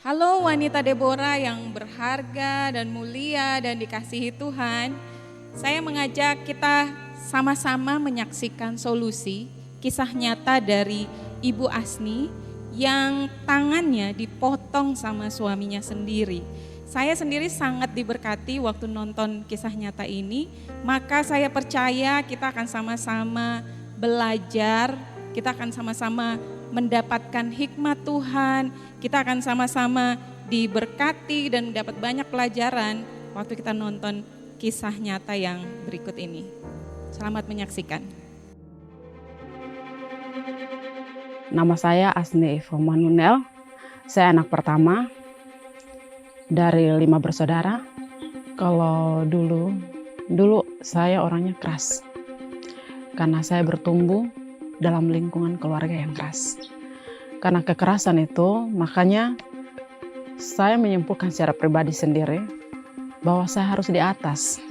Halo wanita Deborah yang berharga dan mulia dan dikasihi Tuhan. Saya mengajak kita sama-sama menyaksikan solusi kisah nyata dari Ibu Asni yang tangannya dipotong sama suaminya sendiri. Saya sendiri sangat diberkati waktu nonton kisah nyata ini, maka saya percaya kita akan sama-sama belajar, kita akan sama-sama mendapatkan hikmat Tuhan, kita akan sama-sama diberkati dan mendapat banyak pelajaran waktu kita nonton kisah nyata yang berikut ini. Selamat menyaksikan. Nama saya Asni Fomanunel, saya anak pertama dari 5 bersaudara. Kalau dulu saya orangnya keras, karena saya bertumbuh dalam lingkungan keluarga yang keras. Karena kekerasan itu, makanya saya menyimpulkan secara pribadi sendiri bahwa saya harus di atas.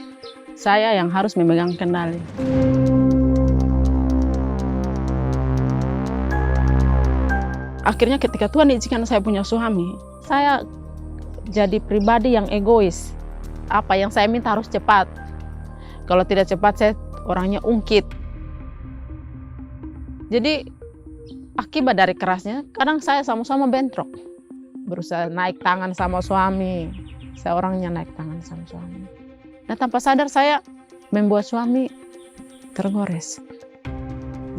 Saya yang harus memegang kendali. Akhirnya ketika Tuhan izinkan saya punya suami, saya jadi pribadi yang egois. Apa yang saya minta harus cepat. Kalau tidak cepat, saya orangnya ungkit. Jadi akibat dari kerasnya, kadang saya sama-sama bentrok. Berusaha naik tangan sama suami. Saya orangnya naik tangan sama suami. Dan tanpa sadar saya membuat suami tergores.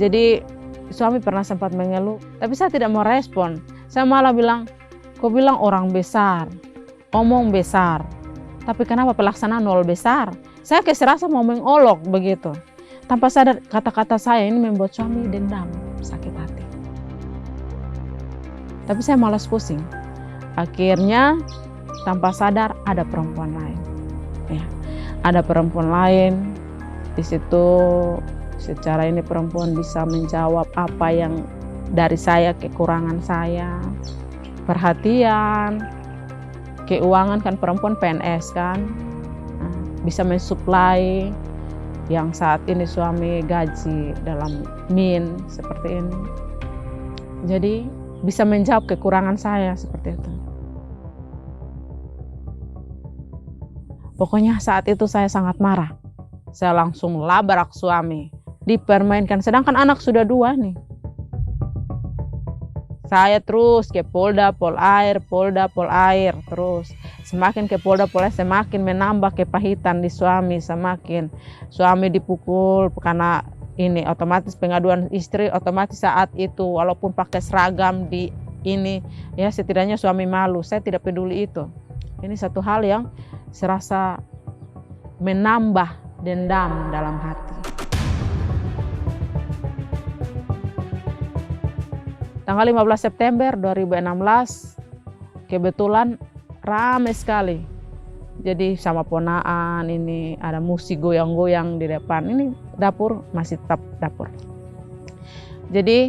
Jadi suami pernah sempat mengeluh, tapi saya tidak mau respon. Saya malah bilang, kau bilang orang besar, omong besar. Tapi kenapa pelaksanaan nol besar? Saya serasa mau mengolok begitu. Tanpa sadar kata-kata saya ini membuat suami dendam, sakit hati. Tapi saya malas pusing. Akhirnya tanpa sadar ada perempuan lain. Ya, ada perempuan lain. Di situ secara ini perempuan bisa menjawab apa yang dari saya, kekurangan saya, perhatian, keuangan, kan perempuan PNS kan, bisa mensuplai yang saat ini suami gaji dalam min seperti ini. Jadi bisa menjawab kekurangan saya seperti itu. Pokoknya saat itu saya sangat marah. Saya langsung labrak suami, dipermainkan, sedangkan anak sudah 2 nih. Saya terus ke Polda, Polair, terus. Semakin ke Polda, Polair, semakin menambah kepahitan di suami, semakin. Suami dipukul karena ini otomatis pengaduan istri, otomatis saat itu walaupun pakai seragam di ini, ya setidaknya suami malu, saya tidak peduli itu. Ini satu hal yang serasa menambah dendam dalam hati. Tanggal 15 September 2016, kebetulan ramai sekali. Jadi sama ponaan ini ada musik goyang-goyang di depan. Ini dapur masih tetap dapur. Jadi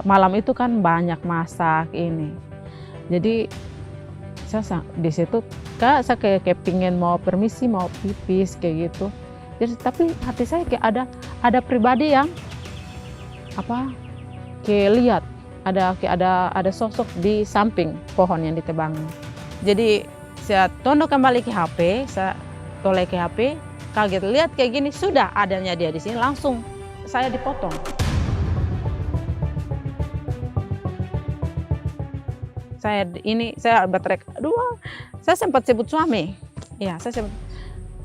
malam itu kan banyak masak ini. Jadi saya di situ saya kayak pingin mau permisi, mau pipis kayak gitu. Jadi tapi hati saya kayak ada pribadi yang kayak lihat ada sosok di samping pohon yang ditebang. Jadi saya tunduk kembali ke HP, saya toleh ke HP, kaget lihat kayak gini, sudah adanya dia di sini, langsung saya dipotong. Saya berteriak, aduh, saya sempat sebut suami. Ya, saya sempat,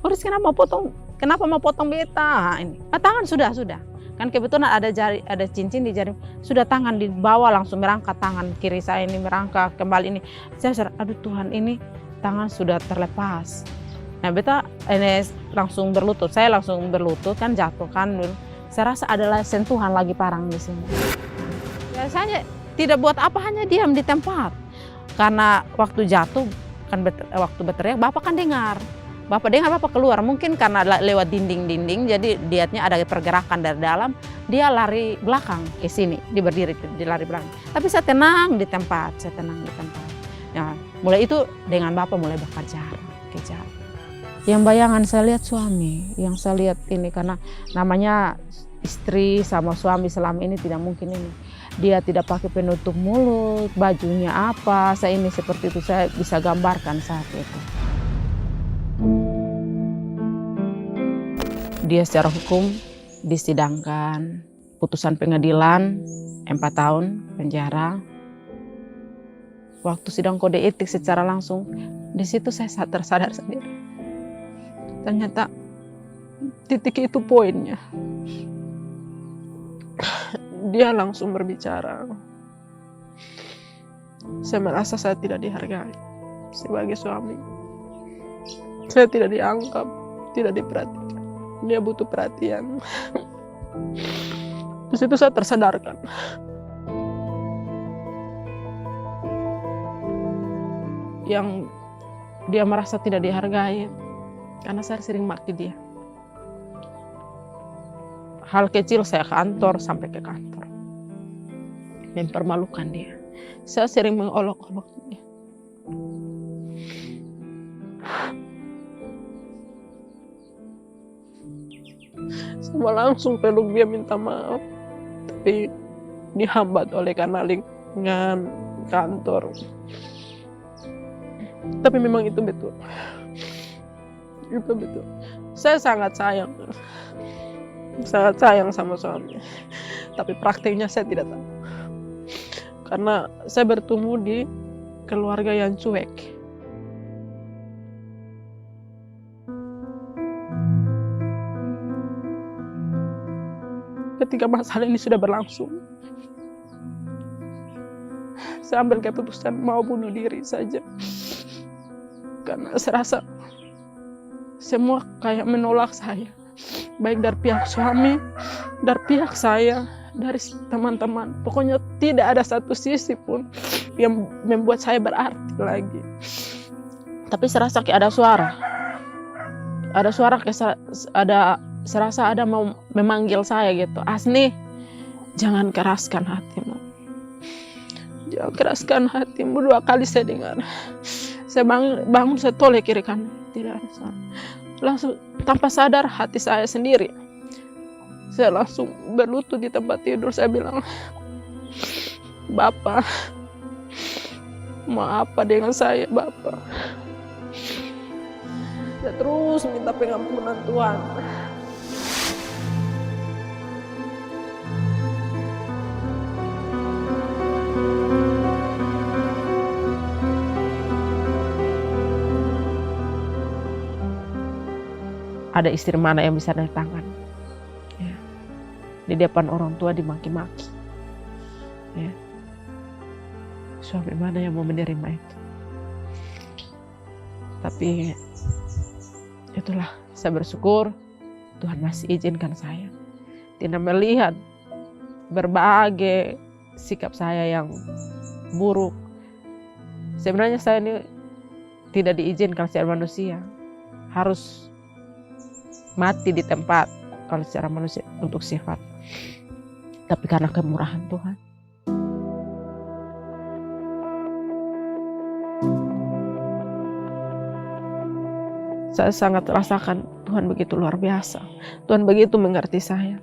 Boris kenapa mau potong beta? Ini, tangan sudah. Kan kebetulan ada cincin di jari, sudah tangan dibawa langsung merangkak, tangan kiri saya ini merangkak kembali ini. Saya aduh Tuhan, ini tangan sudah terlepas. Nah beta ini langsung berlutut, saya langsung berlutut kan jatuh kan. Saya rasa adalah sentuhan lagi parang di sini. Ya, saya tidak buat apa, hanya diam di tempat. Karena waktu jatuh kan waktu berteriak, Bapak kan dengar. Bapak keluar, mungkin karena lewat dinding-dinding, jadi lihatnya ada pergerakan dari dalam, dia lari belakang ke sini, dia berdiri, dia lari belakang. Tapi saya tenang di tempat, Ya, mulai itu dengan Bapak mulai kejar. Yang bayangan saya lihat suami, yang saya lihat ini karena namanya istri sama suami selama ini tidak mungkin ini. Dia tidak pakai penutup mulut, bajunya apa, saya ini seperti itu, saya bisa gambarkan saat itu. Dia secara hukum disidangkan, putusan pengadilan 4 tahun penjara. Waktu sidang kode etik secara langsung, di situ saya tersadar sendiri. Ternyata titik itu poinnya. Dia langsung berbicara. Saya merasa saya tidak dihargai sebagai suami. Saya tidak dianggap, tidak diperhatikan. Dia butuh perhatian. Di situ saya tersadarkan. Yang dia merasa tidak dihargai karena saya sering maki dia. Hal kecil saya kantor sampai ke kantor. Mempermalukan dia. Saya sering mengolok-olok dia. Saya mau langsung peluk dia minta maaf. Tapi dihambat oleh karena lingkungan kantor. Tapi memang itu betul. Itu betul. Saya sangat sayang sama suami. Tapi prakteknya saya tidak tahu. Karena saya bertumbuh di keluarga yang cuek. Ketika masalah ini sudah berlangsung, saya ambil keputusan mau bunuh diri saja. Karena saya rasa semua kayak menolak saya. Baik dari pihak suami, dari pihak saya, dari teman-teman. Pokoknya tidak ada satu sisi pun yang membuat saya berarti lagi. Tapi saya rasa kayak ada suara. Ada suara kayak saya rasa ada mau memanggil saya gitu. Asni, jangan keraskan hatimu. Jangan keraskan hatimu. 2 kali saya dengar. Saya bangun saya toleh kiri kanan. Tidak ada suara. Langsung tanpa sadar hati saya sendiri. Saya langsung berlutut di tempat tidur. Saya bilang, Bapak, mau apa dengan saya, Bapak? Saya terus minta pengampunan Tuhan. Ada istri mana yang bisa naik tangan? Ya. Di depan orang tua dimaki-maki. Ya. Suami mana yang mau menerima itu? Tapi itulah, saya bersyukur Tuhan masih izinkan saya. Tidak melihat berbagai sikap saya yang buruk. Sebenarnya saya ini tidak diizinkan secara manusia. Harus mati di tempat kalau secara manusia untuk sifat. Tapi karena kemurahan Tuhan. Saya sangat rasakan Tuhan begitu luar biasa. Tuhan begitu mengerti saya.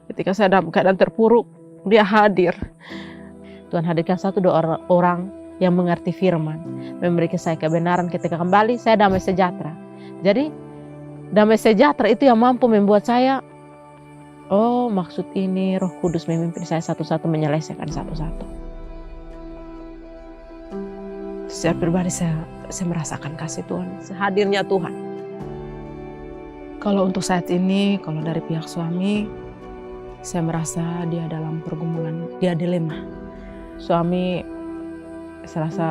Ketika saya dalam keadaan terpuruk, Dia hadir. Tuhan hadirkan 1-2 orang yang mengerti firman. Memberikan saya kebenaran ketika kembali saya damai sejahtera. Jadi damai sejahtera itu yang mampu membuat saya, oh maksud ini Roh Kudus memimpin saya satu-satu menyelesaikan satu-satu. Secara pribadi saya merasakan kasih Tuhan, hadirnya Tuhan. Kalau untuk saat ini, kalau dari pihak suami, saya merasa dia dalam pergumulan, dia dilema. Suami saya rasa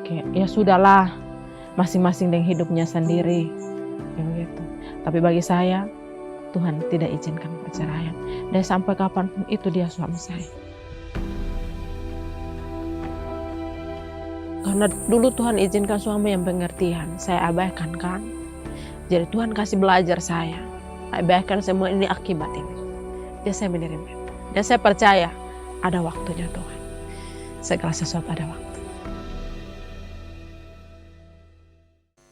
kayak ya sudahlah, masing-masing dengan hidupnya sendiri, kayak gitu. Tapi bagi saya, Tuhan tidak izinkan perceraian. Dan sampai kapanpun itu dia suami saya. Karena dulu Tuhan izinkan suami yang pengertian, saya abaikan kan. Jadi Tuhan kasih belajar saya. Abaikan semua ini akibat ini. Dan saya menerima. Dan saya percaya ada waktunya Tuhan. Segala sesuatu ada waktu.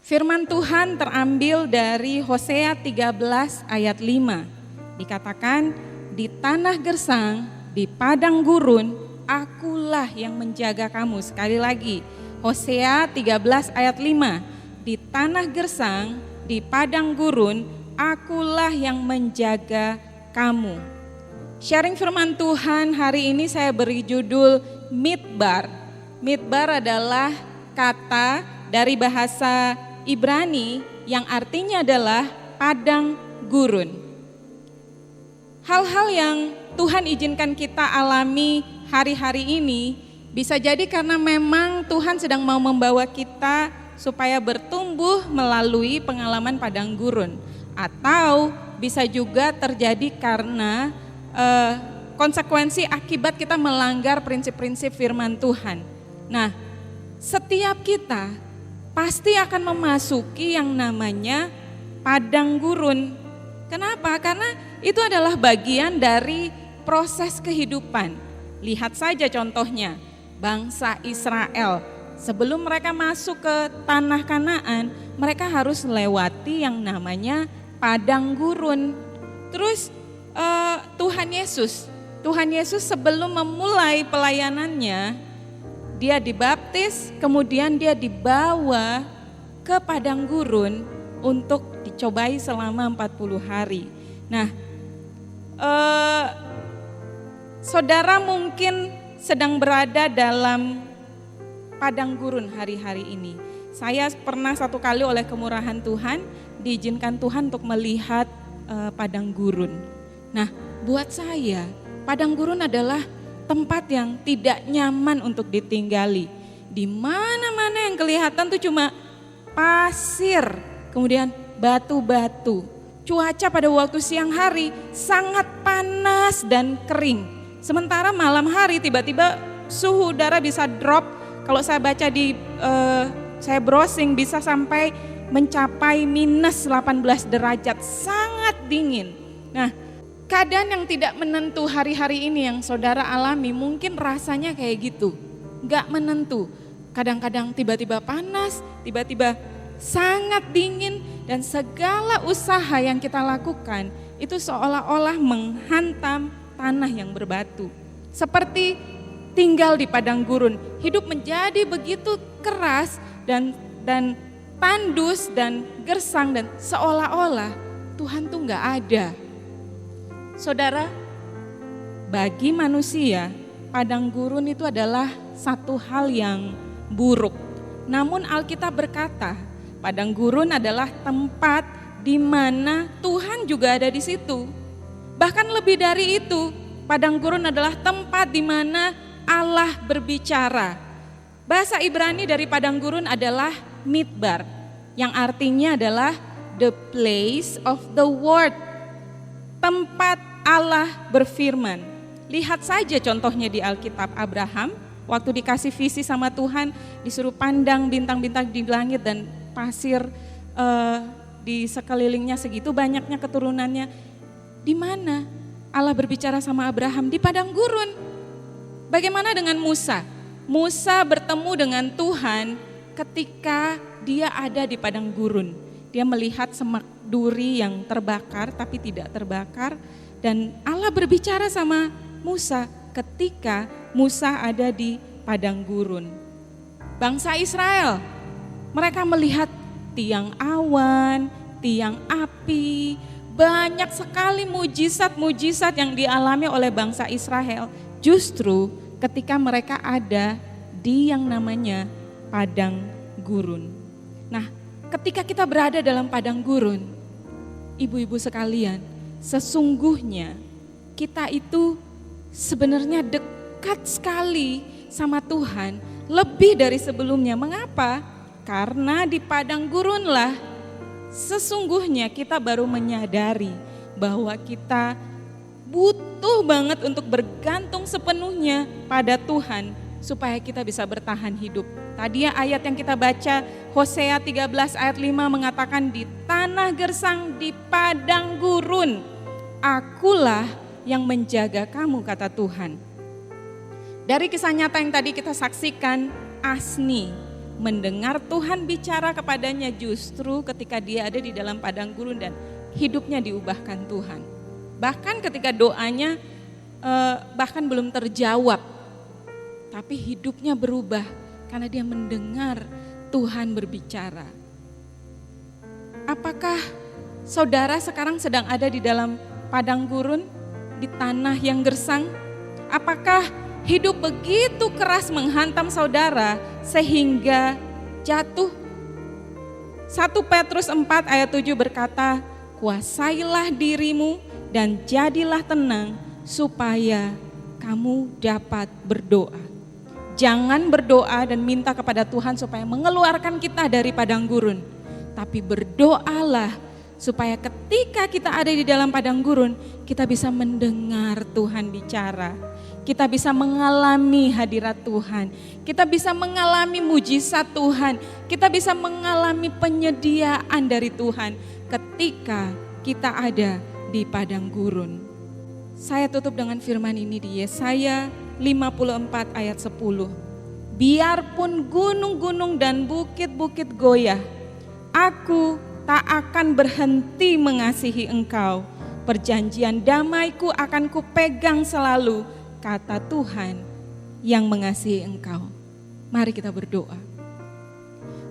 Firman Tuhan terambil dari Hosea 13 ayat 5. Dikatakan, di tanah gersang di padang gurun, akulah yang menjaga kamu. Sekali lagi, Hosea 13 ayat 5, di tanah gersang, di padang gurun, akulah yang menjaga kamu. Sharing firman Tuhan hari ini saya beri judul Midbar. Midbar adalah kata dari bahasa Ibrani yang artinya adalah padang gurun. Hal-hal yang Tuhan izinkan kita alami hari-hari ini bisa jadi karena memang Tuhan sedang mau membawa kita supaya bertumbuh melalui pengalaman padang gurun. Atau bisa juga terjadi karena konsekuensi akibat kita melanggar prinsip-prinsip firman Tuhan. Nah, setiap kita pasti akan memasuki yang namanya padang gurun. Kenapa? Karena itu adalah bagian dari proses kehidupan. Lihat saja contohnya, bangsa Israel sebelum mereka masuk ke tanah Kanaan, mereka harus melewati yang namanya padang gurun. Terus Tuhan Yesus sebelum memulai pelayanannya, dia dibaptis, kemudian dia dibawa ke padang gurun untuk dicobai selama 40 hari. Nah, saudara mungkin sedang berada dalam padang gurun hari-hari ini. Saya pernah satu kali oleh kemurahan Tuhan, diizinkan Tuhan untuk melihat padang gurun. Nah, buat saya, padang gurun adalah tempat yang tidak nyaman untuk ditinggali. Di mana-mana yang kelihatan tuh cuma pasir, kemudian batu-batu. Cuaca pada waktu siang hari sangat panas dan kering. Sementara malam hari tiba-tiba suhu udara bisa drop. Kalau saya baca saya browsing bisa sampai mencapai minus 18 derajat, sangat dingin. Nah, keadaan yang tidak menentu hari-hari ini yang saudara alami mungkin rasanya kayak gitu, gak menentu. Kadang-kadang tiba-tiba panas, tiba-tiba sangat dingin, dan segala usaha yang kita lakukan itu seolah-olah menghantam tanah yang berbatu. Seperti tinggal di padang gurun, hidup menjadi begitu keras dan tandus dan gersang dan seolah-olah Tuhan tuh gak ada. Saudara, bagi manusia, padang gurun itu adalah satu hal yang buruk. Namun Alkitab berkata, padang gurun adalah tempat di mana Tuhan juga ada di situ. Bahkan lebih dari itu, padang gurun adalah tempat di mana Allah berbicara. Bahasa Ibrani dari padang gurun adalah Midbar, yang artinya adalah the place of the word. Tempat Allah berfirman. Lihat saja contohnya di Alkitab Abraham, waktu dikasih visi sama Tuhan, disuruh pandang bintang-bintang di langit dan pasir di sekelilingnya segitu banyaknya keturunannya. Di mana Allah berbicara sama Abraham? Di padang gurun. Bagaimana dengan Musa? Musa bertemu dengan Tuhan ketika dia ada di padang gurun. Dia melihat semak duri yang terbakar tapi tidak terbakar, dan Allah berbicara sama Musa ketika Musa ada di padang gurun. Bangsa Israel, mereka melihat tiang awan, tiang api, banyak sekali mujizat-mujizat yang dialami oleh bangsa Israel justru ketika mereka ada di yang namanya padang gurun. Nah, ketika kita berada dalam padang gurun, ibu-ibu sekalian, sesungguhnya kita itu sebenarnya dekat sekali sama Tuhan, lebih dari sebelumnya. Mengapa? Karena di padang gurunlah sesungguhnya kita baru menyadari bahwa kita butuh banget untuk bergantung sepenuhnya pada Tuhan supaya kita bisa bertahan hidup. Tadi ayat yang kita baca, Hosea 13 ayat 5 mengatakan, di tanah gersang, di padang gurun, akulah yang menjaga kamu, kata Tuhan. Dari kisah nyata yang tadi kita saksikan, Asni mendengar Tuhan bicara kepadanya justru ketika dia ada di dalam padang gurun dan hidupnya diubahkan Tuhan. Bahkan ketika doanya bahkan belum terjawab, tapi hidupnya berubah karena dia mendengar Tuhan berbicara. Apakah saudara sekarang sedang ada di dalam padang gurun, di tanah yang gersang? Apakah hidup begitu keras menghantam saudara sehingga jatuh? 1 Petrus 4 ayat 7 berkata, kuasailah dirimu dan jadilah tenang supaya kamu dapat berdoa. Jangan berdoa dan minta kepada Tuhan supaya mengeluarkan kita dari padang gurun, tapi berdoalah supaya ketika kita ada di dalam padang gurun, kita bisa mendengar Tuhan bicara. Kita bisa mengalami hadirat Tuhan. Kita bisa mengalami mujizat Tuhan. Kita bisa mengalami penyediaan dari Tuhan ketika kita ada di padang gurun. Saya tutup dengan firman ini di Yesaya 54 ayat 10. Biarpun gunung-gunung dan bukit-bukit goyah, aku tak akan berhenti mengasihi engkau. Perjanjian damaiku akan kupegang selalu, kata Tuhan yang mengasihi engkau. Mari kita berdoa.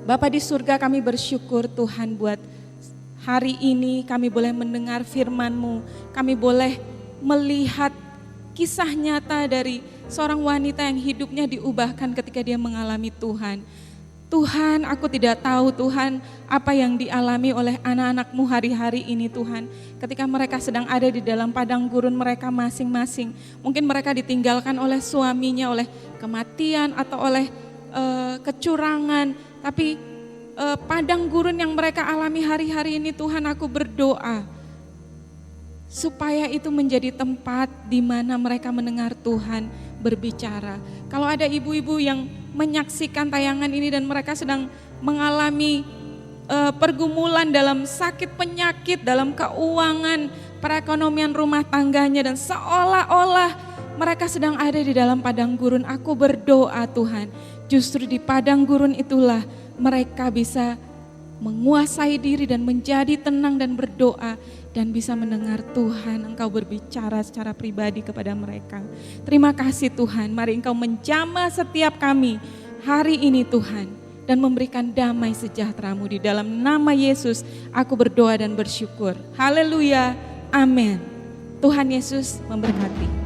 Bapa di surga, kami bersyukur Tuhan buat hari ini kami boleh mendengar firman-Mu. Kami boleh melihat kisah nyata dari seorang wanita yang hidupnya diubahkan ketika dia mengalami Tuhan. Tuhan, aku tidak tahu Tuhan apa yang dialami oleh anak-anak-Mu hari-hari ini Tuhan. Ketika mereka sedang ada di dalam padang gurun mereka masing-masing. Mungkin mereka ditinggalkan oleh suaminya, oleh kematian atau oleh kecurangan. Tapi padang gurun yang mereka alami hari-hari ini Tuhan, aku berdoa supaya itu menjadi tempat di mana mereka mendengar Tuhan berbicara. Kalau ada ibu-ibu yang menyaksikan tayangan ini dan mereka sedang mengalami pergumulan dalam sakit penyakit, dalam keuangan, perekonomian rumah tangganya, dan seolah-olah mereka sedang ada di dalam padang gurun, aku berdoa Tuhan, justru di padang gurun itulah mereka bisa menguasai diri dan menjadi tenang dan berdoa dan bisa mendengar Tuhan Engkau berbicara secara pribadi kepada mereka. Terima kasih Tuhan, mari Engkau menjamah setiap kami hari ini Tuhan dan memberikan damai sejahtera-Mu di dalam nama Yesus. Aku berdoa dan bersyukur. Haleluya, amin. Tuhan Yesus memberkati.